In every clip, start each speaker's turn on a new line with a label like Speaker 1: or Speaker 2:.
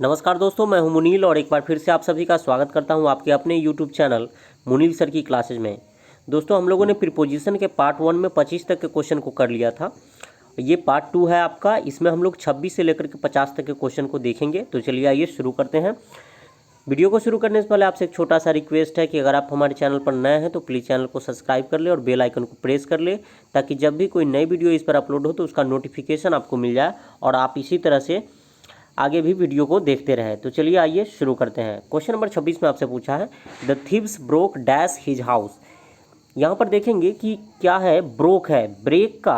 Speaker 1: नमस्कार दोस्तों, मैं हूं मुनील और एक बार फिर से आप सभी का स्वागत करता हूं आपके अपने यूट्यूब चैनल मुनील सर की क्लासेज में। दोस्तों, हम लोगों ने प्रीपोजिशन के पार्ट 1 में 25 तक के क्वेश्चन को कर लिया था। ये पार्ट 2 है आपका, इसमें हम लोग 26 से लेकर के 50 तक के क्वेश्चन को देखेंगे। तो चलिए आइए शुरू करते हैं। वीडियो को शुरू करने से पहले आपसे एक छोटा सा रिक्वेस्ट है कि अगर आप हमारे चैनल पर नए हैं तो प्लीज़ चैनल को सब्सक्राइब कर ले और बेल आइकन को प्रेस कर ले, ताकि जब भी कोई नई वीडियो इस पर अपलोड हो तो उसका नोटिफिकेशन आपको मिल जाए और आप इसी तरह से आगे भी वीडियो को देखते रहें। तो चलिए आइए शुरू करते हैं। क्वेश्चन नंबर 26 में आपसे पूछा है, the thieves broke dash his house. यहाँ पर देखेंगे कि क्या है, ब्रोक है। ब्रेक का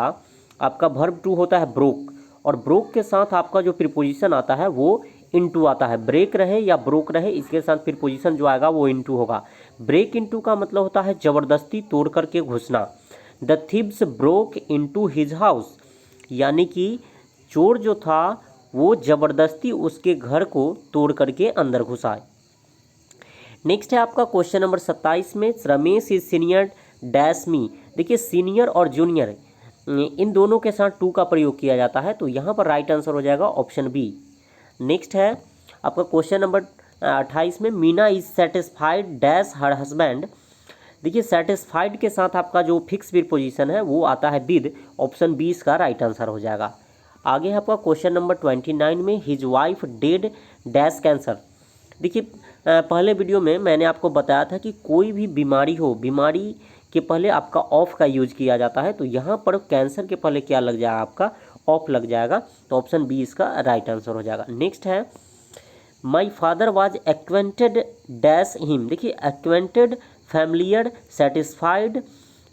Speaker 1: आपका वर्ब टू होता है ब्रोक, और ब्रोक के साथ आपका जो प्रीपोजिशन आता है वो इनटू आता है। ब्रेक रहे या ब्रोक रहे, इसके साथ प्रीपोजिशन जो आएगा वो इनटू होगा। ब्रेक इनटू का मतलब होता है ज़बरदस्ती तोड़ करके घुसना। The thieves broke into his house, यानी कि चोर जो था वो ज़बरदस्ती उसके घर को तोड़ करके अंदर घुसा। नेक्स्ट है आपका क्वेश्चन नंबर 27 में, रमेश इज सीनियर डैश मी। देखिए, सीनियर और जूनियर इन दोनों के साथ टू का प्रयोग किया जाता है, तो यहाँ पर राइट आंसर हो जाएगा ऑप्शन बी। नेक्स्ट है आपका क्वेश्चन नंबर 28 में, Meena is satisfied dash her husband. देखिए, सेटिस्फाइड के साथ आपका जो फिक्स प्रीपोजिशन है वो आता है विद। ऑप्शन बी इसका राइट आंसर हो जाएगा। आगे है आपका क्वेश्चन नंबर 29 में, his wife dead dash cancer. देखिए, पहले वीडियो में मैंने आपको बताया था कि कोई भी बीमारी हो, बीमारी के पहले आपका ऑफ का यूज किया जाता है, तो यहाँ पर कैंसर के पहले क्या लग जाएगा, आपका ऑफ लग जाएगा। तो ऑप्शन बी इसका राइट आंसर हो जाएगा। नेक्स्ट है, my father was acquainted dash him. देखिए, एक्वेंटेड, फैमिलियर, सेटिस्फाइड,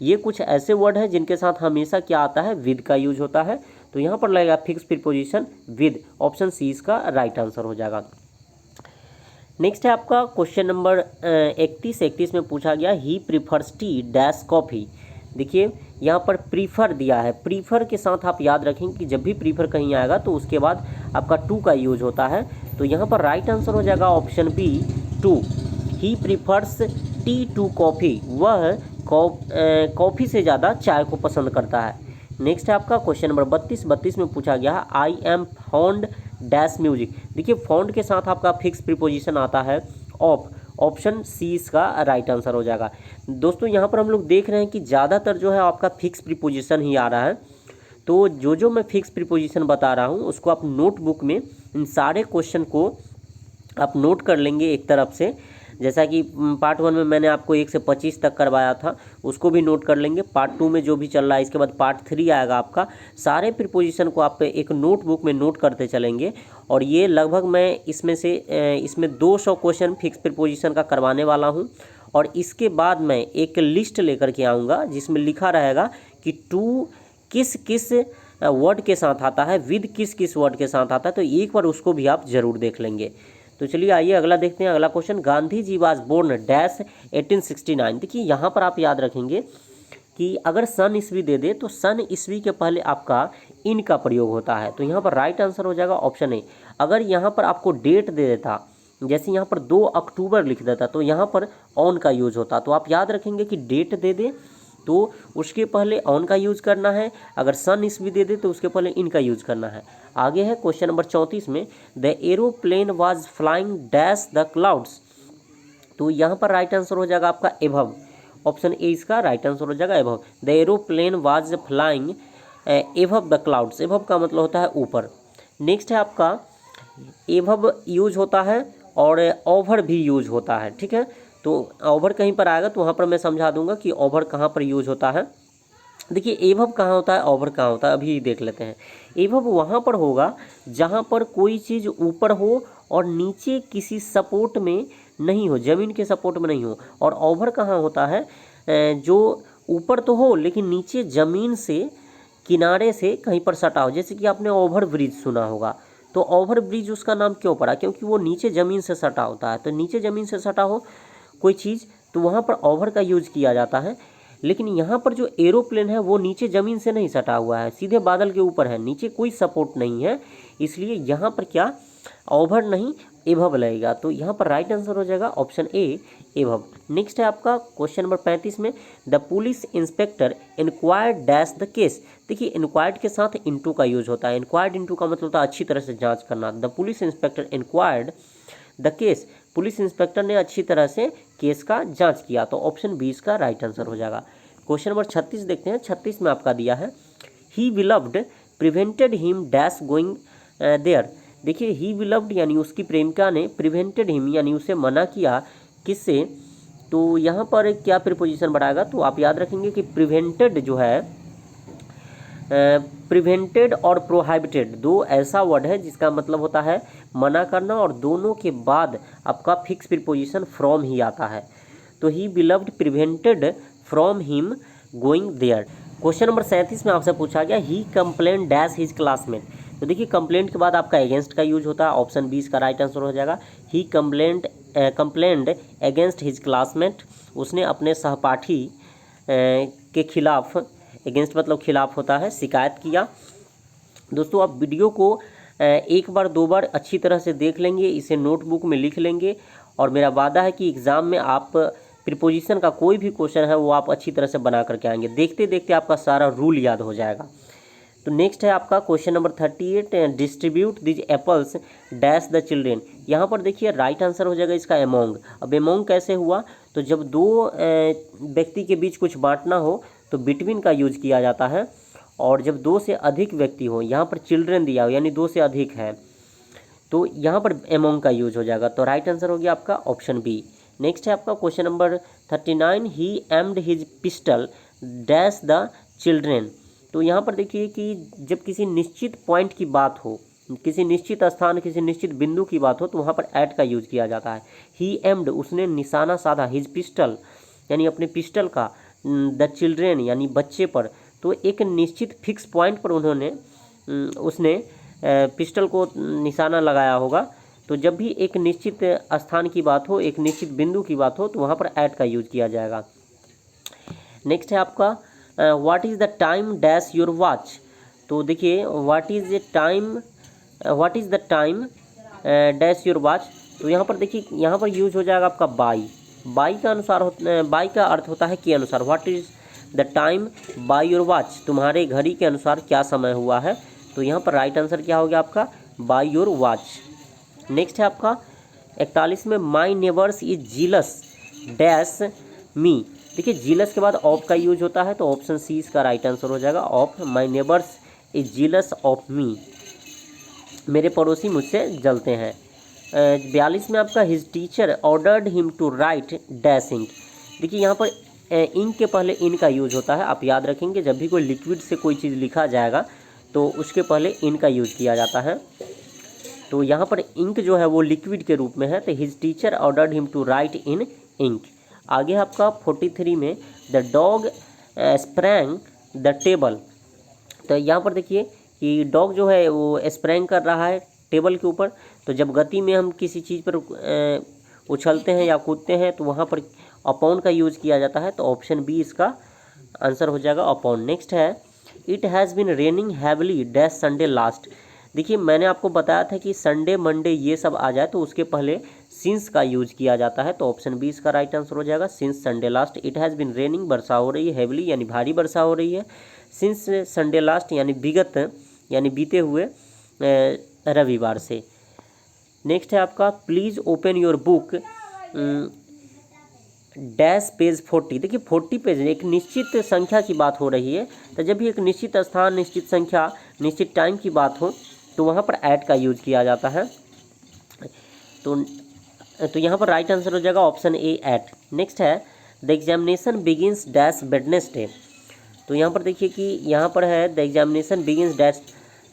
Speaker 1: ये कुछ ऐसे वर्ड हैं जिनके साथ हमेशा क्या आता है, विद का यूज होता है। तो यहाँ पर लगेगा fix preposition with. Option C इसका राइट आंसर हो जाएगा। नेक्स्ट है आपका क्वेश्चन नंबर 31 में पूछा गया, ही प्रीफर्स टी डैश कॉफ़ी। देखिए, यहाँ पर प्रीफर दिया है। प्रीफर के साथ आप याद रखेंगे कि जब भी प्रीफर कहीं आएगा तो उसके बाद आपका टू का यूज होता है। तो यहाँ पर राइट आंसर हो जाएगा option B, to. He prefers tea to coffee, वह कॉफ़ी से ज़्यादा चाय को पसंद करता है। नेक्स्ट है आपका क्वेश्चन नंबर 32 में पूछा गया है, I am fond dash music. देखिए, फॉन्ड के साथ आपका फिक्स प्रीपोजिशन आता है ऑफ। ऑप्शन सी इसका राइट आंसर हो जाएगा। दोस्तों, यहाँ पर हम लोग देख रहे हैं कि ज़्यादातर जो है आपका फिक्स प्रीपोजिशन ही आ रहा है। तो जो मैं फिक्स प्रीपोजिशन बता रहा हूँ उसको आप नोटबुक में इन सारे क्वेश्चन को आप नोट कर लेंगे एक तरफ से। जैसा कि पार्ट 1 में मैंने आपको 1 से 25 तक करवाया था, उसको भी नोट कर लेंगे। पार्ट 2 में जो भी चल रहा है, इसके बाद पार्ट 3 आएगा आपका। सारे प्रीपोजिशन को आप एक नोटबुक में नोट करते चलेंगे। और ये लगभग मैं इसमें 200 क्वेश्चन फिक्स प्रीपोजिशन का करवाने वाला हूँ। और इसके बाद मैं एक लिस्ट लेकर के आऊँगा जिसमें लिखा रहेगा कि टू किस किस वर्ड के साथ आता है, विद किस किस वर्ड के साथ आता है। तो एक बार उसको भी आप ज़रूर देख लेंगे। तो चलिए आइए अगला देखते हैं। अगला question, Gandhi ji was born dash 1869। देखिए, यहाँ पर आप याद रखेंगे कि अगर सन ईस्वी दे दे तो सन ईस्वी के पहले आपका इन का प्रयोग होता है। तो यहाँ पर राइट आंसर हो जाएगा ऑप्शन ए। अगर यहाँ पर आपको डेट दे देता, जैसे यहाँ पर 2 अक्टूबर लिख देता, तो यहाँ पर ऑन का यूज होता। तो आप याद रखेंगे कि डेट दे दे तो उसके पहले ऑन का यूज़ करना है, अगर सन ईस्वी दे दे तो उसके पहले इन का यूज़ करना है। आगे है क्वेश्चन नंबर 34 में, the aeroplane was flying dash the clouds. तो यहाँ पर राइट आंसर हो जाएगा आपका एभव। ऑप्शन ए इसका राइट आंसर हो जाएगा above. The aeroplane was flying above the clouds. Above का मतलब होता है ऊपर। नेक्स्ट है आपका, एभव यूज होता है और ओवर भी यूज होता है, ठीक है। तो ओवर कहीं पर आएगा तो वहाँ पर मैं समझा दूंगा कि ओवर कहाँ पर यूज होता है। देखिए, एभव कहाँ होता है, ओवर कहाँ होता है, अभी देख लेते हैं। एभव वहाँ पर होगा जहाँ पर कोई चीज़ ऊपर हो और नीचे किसी सपोर्ट में नहीं हो, ज़मीन के सपोर्ट में नहीं हो। और ओवर कहाँ होता है, जो ऊपर तो हो लेकिन नीचे ज़मीन से किनारे से कहीं पर सटा हो। जैसे कि आपने ओवर ब्रिज सुना होगा, तो ओवर ब्रिज उसका नाम क्यों पड़ा, क्योंकि वो नीचे ज़मीन से सटा होता है। तो नीचे ज़मीन से सटा हो कोई चीज़ तो वहाँ पर ओवर का यूज किया जाता है। लेकिन यहाँ पर जो एरोप्लेन है वो नीचे ज़मीन से नहीं सटा हुआ है, सीधे बादल के ऊपर है, नीचे कोई सपोर्ट नहीं है, इसलिए यहाँ पर क्या ओवर नहीं एभव लगेगा, तो यहाँ पर राइट आंसर हो जाएगा ऑप्शन ए एभव। नेक्स्ट है आपका क्वेश्चन नंबर 35 में, the police inspector inquired dash the case. देखिए इंक्वायर्ड के साथ इनटू का यूज होता है। इंक्वायर्ड इनटू का मतलब होता है अच्छी तरह से जांच करना। The police inspector inquired the case, police inspector ने अच्छी तरह से केस का जांच किया, तो ऑप्शन 20 का राइट आंसर हो जाएगा। क्वेश्चन नंबर 36 देखते हैं। 36 में आपका दिया है, he beloved prevented him dash going there. देखिए ही बिलव्ड यानी उसकी प्रेमिका ने, प्रिवेंटेड हिम यानी उसे मना किया, किससे, तो यहाँ पर क्या प्रीपोजिशन बढ़ाएगा, तो आप याद रखेंगे कि प्रिवेंटेड जो है, प्रिवेंटेड और प्रोहाइबिटेड दो ऐसा वर्ड है जिसका मतलब होता है मना करना, और दोनों के बाद आपका फिक्स प्रीपोजिशन फ्रॉम ही आता है। तो he beloved prevented from him going there. Question number 37 में आपसे पूछा गया, he complain dash his classmate. तो देखिए कंप्लेंट के बाद आपका अगेंस्ट का यूज होता है, ऑप्शन 20 का राइट आंसर हो जाएगा। ही कंप्लेंड अगेंस्ट हिज क्लासमेट, उसने अपने सहपाठी के खिलाफ, अगेंस्ट मतलब खिलाफ होता है, शिकायत किया। दोस्तों आप वीडियो को एक बार दो बार अच्छी तरह से देख लेंगे, इसे नोटबुक में लिख लेंगे, और मेरा वादा है कि एग्ज़ाम में आप प्रीपोजिशन का कोई भी क्वेश्चन है वो आप अच्छी तरह से बना करके आएंगे। देखते देखते आपका सारा रूल याद हो जाएगा। तो नेक्स्ट है आपका question number 38, distribute these apples dash the children. यहाँ पर देखिए राइट आंसर हो जाएगा इसका एमोंग। अब एमोंग कैसे हुआ, तो जब दो व्यक्ति के बीच कुछ बांटना हो तो बिटवीन का यूज किया जाता है, और जब दो से अधिक व्यक्ति हो, यहाँ पर चिल्ड्रेन दिया हो यानी दो से अधिक है, तो यहाँ पर एमोंग का यूज हो जाएगा। तो राइट आंसर हो गया आपका ऑप्शन बी। नेक्स्ट है आपका question number 39, he aimed his pistol dash the children. तो यहाँ पर देखिए कि जब किसी निश्चित पॉइंट की बात हो, किसी निश्चित स्थान, किसी निश्चित बिंदु की बात हो, तो वहाँ पर एट का यूज किया जाता है। ही एम्ड, उसने निशाना साधा, हिज पिस्टल यानी अपने पिस्टल का, द चिल्ड्रेन यानी बच्चे पर, तो एक निश्चित फिक्स पॉइंट पर उसने पिस्टल को निशाना लगाया होगा। तो जब भी एक निश्चित स्थान की बात हो, एक निश्चित बिंदु की बात हो, तो वहाँ पर एट का यूज किया जाएगा। नेक्स्ट है आपका what is the time dash your watch. तो देखिए what is the time dash your watch. तो यहाँ पर देखिए यहाँ पर यूज हो जाएगा आपका बाई। बाई का अनुसार बाई का अर्थ होता है के अनुसार। What is the time by your watch, तुम्हारे घड़ी के अनुसार क्या समय हुआ है। तो यहाँ पर राइट आंसर क्या हो गया आपका, बाय योर वॉच। नेक्स्ट है आपका 41 में, माई नेबर्स इज जीलस डैश मी। देखिए जीलस के बाद ऑफ का यूज होता है, तो ऑप्शन सी इसका राइट आंसर हो जाएगा of. My neighbours is jealous of me, मेरे पड़ोसी मुझसे जलते हैं। 42 में आपका his teacher ordered him to write dashing. देखिए यहाँ पर इंक के पहले इन का यूज होता है, आप याद रखेंगे जब भी कोई लिक्विड से कोई चीज़ लिखा जाएगा तो उसके पहले इन का यूज किया जाता है। तो यहाँ पर इंक जो है वो लिक्विड के रूप में है, तो his teacher ordered him to write in ink. आगे आपका 43 में, the dog sprang the table. तो यहाँ पर देखिए कि डॉग जो है वो स्प्रैंग कर रहा है टेबल के ऊपर। तो जब गति में हम किसी चीज़ पर उछलते हैं या कूदते हैं तो वहाँ पर अपॉन का यूज किया जाता है, तो ऑप्शन बी इसका आंसर हो जाएगा अपॉन। नेक्स्ट है, it has been raining heavily dash Sunday last. देखिए मैंने आपको बताया था कि संडे मंडे ये सब आ जाए तो उसके पहले सिंस का यूज किया जाता है, तो ऑप्शन बी इसका राइट आंसर हो जाएगा since Sunday last. It has been raining, वर्षा हो रही है, हैवली यानी भारी वर्षा हो रही है, सिंस संडे लास्ट यानी विगत यानी बीते हुए रविवार से। नेक्स्ट है आपका, please open your book dash page 40। देखिए 40 पेज, एक निश्चित संख्या की बात हो रही है, तो जब भी एक निश्चित स्थान, निश्चित संख्या, निश्चित टाइम की बात हो तो वहाँ पर ऐट का यूज किया जाता है। तो यहाँ पर राइट आंसर हो जाएगा ऑप्शन ए ऐट। नेक्स्ट है, the examination begins dash Wednesday. तो यहाँ पर देखिए कि यहाँ पर है the examination begins dash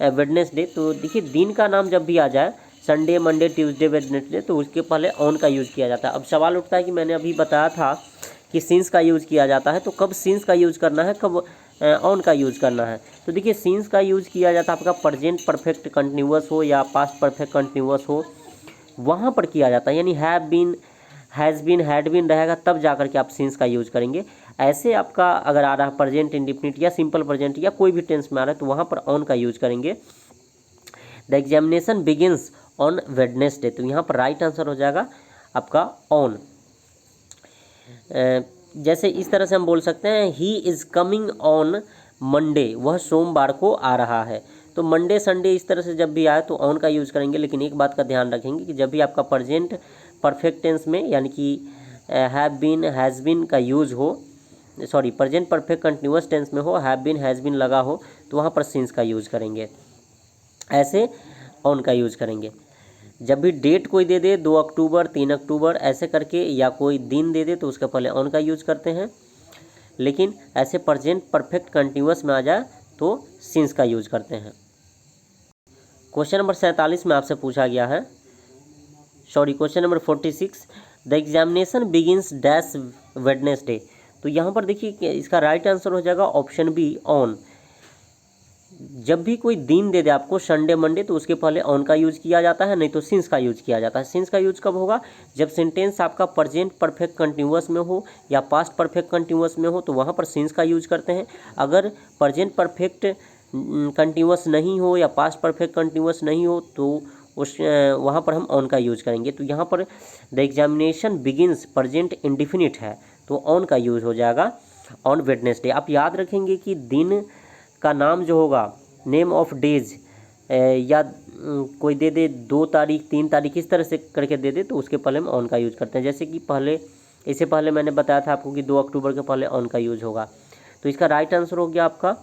Speaker 1: Wednesday. तो देखिए दिन का नाम जब भी आ जाए, संडे मंडे ट्यूसडे वेडनेसडे, तो उसके पहले ऑन का यूज़ किया जाता है। अब सवाल उठता है कि मैंने अभी बताया था कि सिंस का यूज़ किया जाता है, तो कब सिंस का यूज़ करना है, कब ऑन का यूज़ करना है। तो देखिए सिंस का यूज़ किया जाता है आपका प्रेजेंट परफेक्ट कंटिन्यूअस हो या पास्ट परफेक्ट कंटिन्यूअस हो, वहाँ पर किया जाता है। यानी have been, has been, had been रहेगा तब जा कर के आप सिंस का यूज़ करेंगे। ऐसे आपका अगर आ रहा है प्रेजेंट इंडिफिनिट या सिंपल प्रेजेंट या कोई भी टेंस में आ रहा है तो वहाँ पर ऑन का यूज़ करेंगे। The examination begins on Wednesday. तो यहाँ पर राइट आंसर हो जाएगा आपका ऑन। जैसे इस तरह से हम बोल सकते हैं he is coming on Monday, वह सोमवार को आ रहा है। तो मंडे संडे इस तरह से जब भी आए तो ऑन का यूज़ करेंगे। लेकिन एक बात का ध्यान रखेंगे कि जब भी आपका प्रेजेंट परफेक्ट टेंस में यानी कि हैव बीन हैज़ बीन का यूज़ हो, sorry present perfect continuous tense में हो, हैव बीन हैज़ बीन लगा हो, तो वहाँ पर सिंस का यूज़ करेंगे, ऐसे ऑन का यूज़ करेंगे। जब भी डेट कोई दे दे 2 अक्टूबर 3 अक्टूबर ऐसे करके, या कोई दिन दे दे, तो उसके पहले ऑन का यूज़ करते हैं। लेकिन ऐसे प्रेजेंट परफेक्ट कंटिन्यूअस में आ जाए तो सिंस का यूज़ करते हैं। क्वेश्चन नंबर 47 में आपसे पूछा गया है, sorry question number 46, the examination begins dash Wednesday. तो यहाँ पर देखिए कि इसका राइट आंसर हो जाएगा ऑप्शन बी ऑन। जब भी कोई दिन दे दे आपको संडे मंडे, तो उसके पहले ऑन का यूज़ किया जाता है, नहीं तो सिंस का यूज़ किया जाता है। सिंस का यूज़ कब होगा? जब सेंटेंस आपका प्रेजेंट परफेक्ट कंटिन्यूअस में हो या पास्ट परफेक्ट कंटिन्यूअस में हो, तो वहाँ पर सिंस का यूज़ करते हैं। अगर प्रेजेंट परफेक्ट कंटिन्यूअस नहीं हो या पास्ट परफेक्ट कंटिन्यूअस नहीं हो, तो वहाँ पर हम ऑन का यूज़ करेंगे। तो यहाँ पर the examination begins present indefinite है, तो ऑन का यूज़ हो जाएगा ऑन वेडनेसडे। आप याद रखेंगे कि दिन का नाम जो होगा, नेम ऑफ डेज, या कोई दे दे 2 तारीख 3 तारीख इस तरह से करके दे दे, तो उसके पहले हम ऑन का यूज़ करते हैं। जैसे कि इससे पहले मैंने बताया था आपको कि 2 अक्टूबर के पहले ऑन का यूज़ होगा। तो इसका राइट आंसर हो गया आपका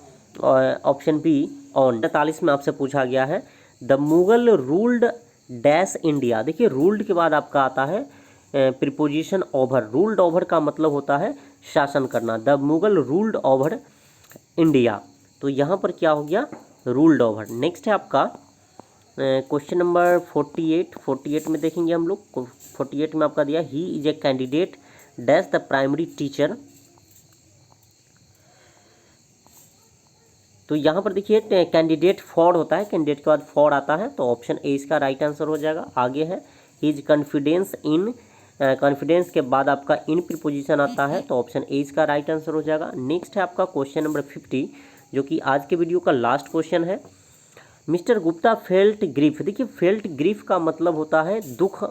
Speaker 1: ऑप्शन बी ऑन। 43 में आपसे पूछा गया है, the Mughal ruled dash India. देखिए रूल्ड के बाद आपका आता है प्रीपोजिशन ओवर। रूल्ड ओवर का मतलब होता है शासन करना। The Mughal ruled over India, तो यहाँ पर क्या हो गया? Ruled over. नेक्स्ट है आपका क्वेश्चन नंबर 48 में देखेंगे हम लोग। 48 में आपका दिया he is a candidate dash the primary teacher. तो यहाँ पर देखिए कैंडिडेट फॉर होता है, कैंडिडेट के बाद फॉर आता है, तो ऑप्शन ए इसका राइट आंसर हो जाएगा। आगे है he is confidence in, confidence के बाद आपका इन प्रीपोजिशन आता है, तो ऑप्शन ए इसका राइट आंसर हो जाएगा। नेक्स्ट है आपका क्वेश्चन नंबर 50, जो कि आज के वीडियो का लास्ट क्वेश्चन है। Mister Gupta felt grief. देखिए फेल्ट ग्रीफ का मतलब होता है दुख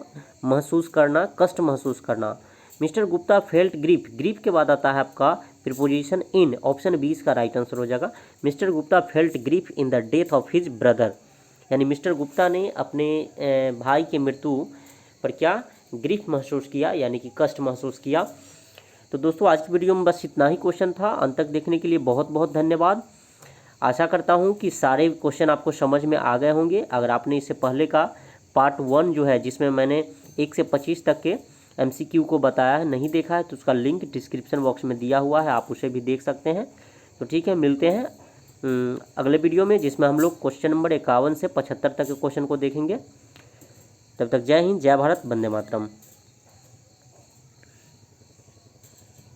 Speaker 1: महसूस करना, कष्ट महसूस करना। Mister Gupta felt grief, grief के बाद आता है आपका प्रीपोजिशन इन, ऑप्शन बी इसका राइट आंसर हो जाएगा। Mister Gupta felt grief in the death of his brother, यानी मिस्टर गुप्ता ने अपने भाई की मृत्यु पर क्या ग्रीफ महसूस किया, यानी कि कष्ट महसूस किया। तो दोस्तों आज की वीडियो में बस इतना ही क्वेश्चन था। अंत तक देखने के लिए बहुत बहुत धन्यवाद। आशा करता हूं कि सारे क्वेश्चन आपको समझ में आ गए होंगे। अगर आपने इससे पहले का पार्ट 1 जो है, जिसमें मैंने 1 से 25 तक के MCQ को बताया है, नहीं देखा है तो उसका लिंक डिस्क्रिप्शन बॉक्स में दिया हुआ है, आप उसे भी देख सकते हैं। तो ठीक है, मिलते हैं अगले वीडियो में, जिसमें हम लोग क्वेश्चन नंबर 51 से 75 तक के क्वेश्चन को देखेंगे। तब तक जय हिंद, जय भारत, वंदे मातरम।